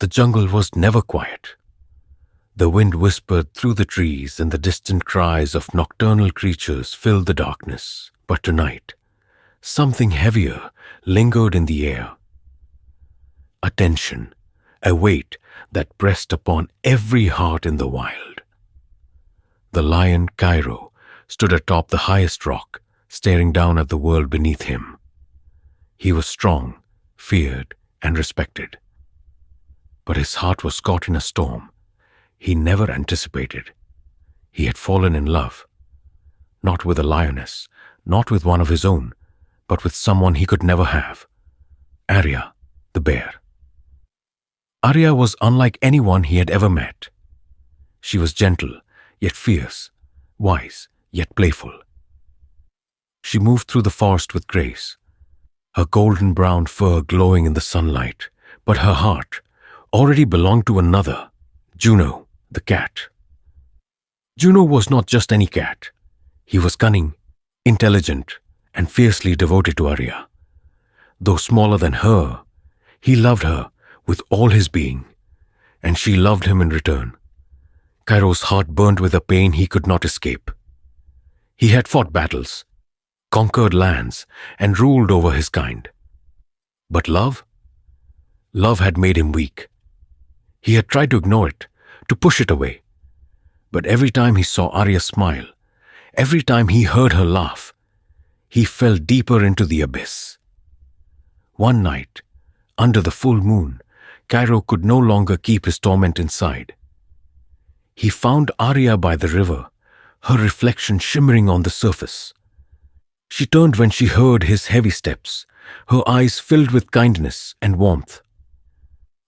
The jungle was never quiet. The wind whispered through the trees and the distant cries of nocturnal creatures filled the darkness. But tonight, something heavier lingered in the air. A tension, a weight that pressed upon every heart in the wild. The lion Cairo stood atop the highest rock, staring down at the world beneath him. He was strong, feared, and respected. But his heart was caught in a storm he never anticipated. He had fallen in love, not with a lioness, not with one of his own, but with someone he could never have. Arya, the bear. Arya was unlike anyone he had ever met. She was gentle, yet fierce, wise, yet playful. She moved through the forest with grace, her golden brown fur glowing in the sunlight, but her heart already belonged to another, Juno, the cat. Juno was not just any cat. He was cunning, intelligent, and fiercely devoted to Arya. Though smaller than her, he loved her with all his being, and she loved him in return. Cairo's heart burned with a pain he could not escape. He had fought battles, conquered lands, and ruled over his kind. But love? Love had made him weak. He had tried to ignore it, to push it away. But every time he saw Arya smile, every time he heard her laugh, he fell deeper into the abyss. One night, under the full moon, Cairo could no longer keep his torment inside. He found Arya by the river, her reflection shimmering on the surface. She turned when she heard his heavy steps, her eyes filled with kindness and warmth.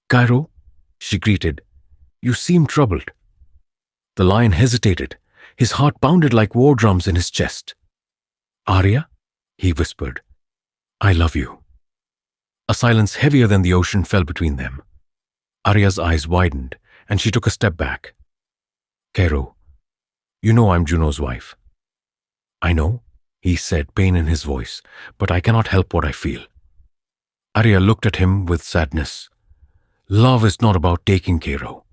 "Cairo," she greeted, "you seem troubled." The lion hesitated, his heart pounded like war drums in his chest. "Arya," he whispered, "I love you." A silence heavier than the ocean fell between them. Arya's eyes widened, and she took a step back. "Cairo, you know I'm Juno's wife." "I know," he said, pain in his voice, "but I cannot help what I feel." Arya looked at him with sadness. "Love is not about taking, Cairo.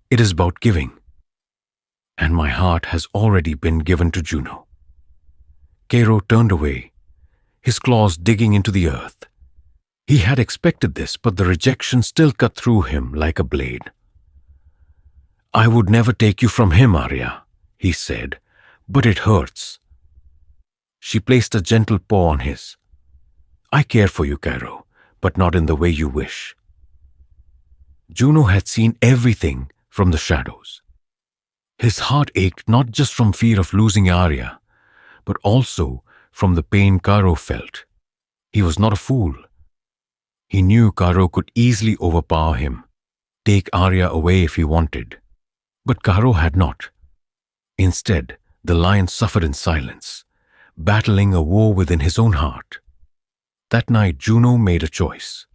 It is about giving. And my heart has already been given to Juno." Cairo turned away, his claws digging into the earth. He had expected this, but the rejection still cut through him like a blade. "I would never take you from him, Arya," he said, "but it hurts." She placed a gentle paw on his. "I care for you, Cairo, but not in the way you wish." Juno had seen everything from the shadows. His heart ached not just from fear of losing Arya, but also from the pain Cairo felt. He was not a fool. He knew Cairo could easily overpower him, take Arya away if he wanted. But Cairo had not. Instead, the lion suffered in silence, battling a war within his own heart. That night, Juno made a choice.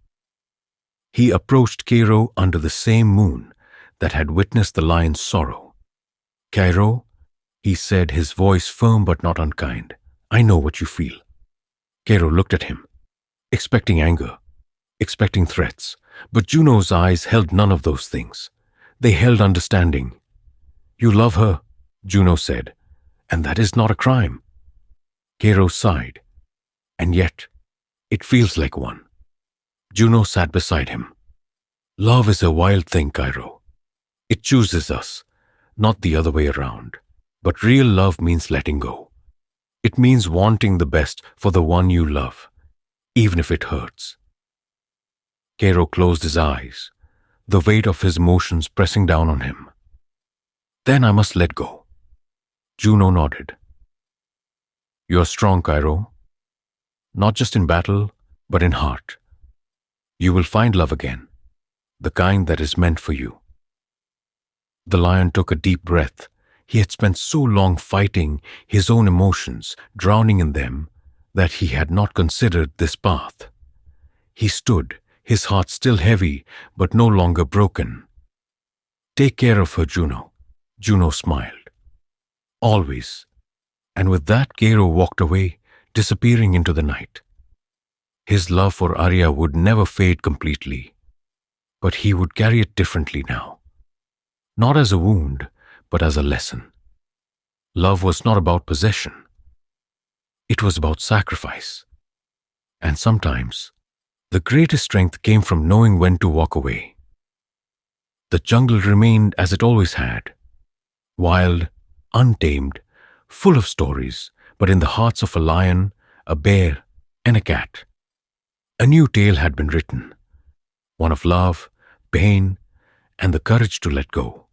He approached Cairo under the same moon that had witnessed the lion's sorrow. "Cairo," he said, his voice firm but not unkind, "I know what you feel." Cairo looked at him, expecting anger, expecting threats, but Juno's eyes held none of those things. They held understanding. "You love her," Juno said, "and that is not a crime." Cairo sighed, "And yet, it feels like one." Juno sat beside him. "Love is a wild thing, Cairo. It chooses us, not the other way around. But real love means letting go. It means wanting the best for the one you love, even if it hurts." Cairo closed his eyes, the weight of his emotions pressing down on him. "Then I must let go." Juno nodded. "You are strong, Cairo. Not just in battle, but in heart. You will find love again, the kind that is meant for you." The lion took a deep breath. He had spent so long fighting his own emotions, drowning in them, that he had not considered this path. He stood, his heart still heavy, but no longer broken. "Take care of her, Juno." Juno smiled. "Always." And with that, Cairo walked away, disappearing into the night. His love for Arya would never fade completely. But he would carry it differently now, not as a wound, but as a lesson. Love was not about possession, it was about sacrifice. And sometimes, the greatest strength came from knowing when to walk away. The jungle remained as it always had, wild, untamed, full of stories, but in the hearts of a lion, a bear, and a cat, a new tale had been written, one of love, pain, and the courage to let go.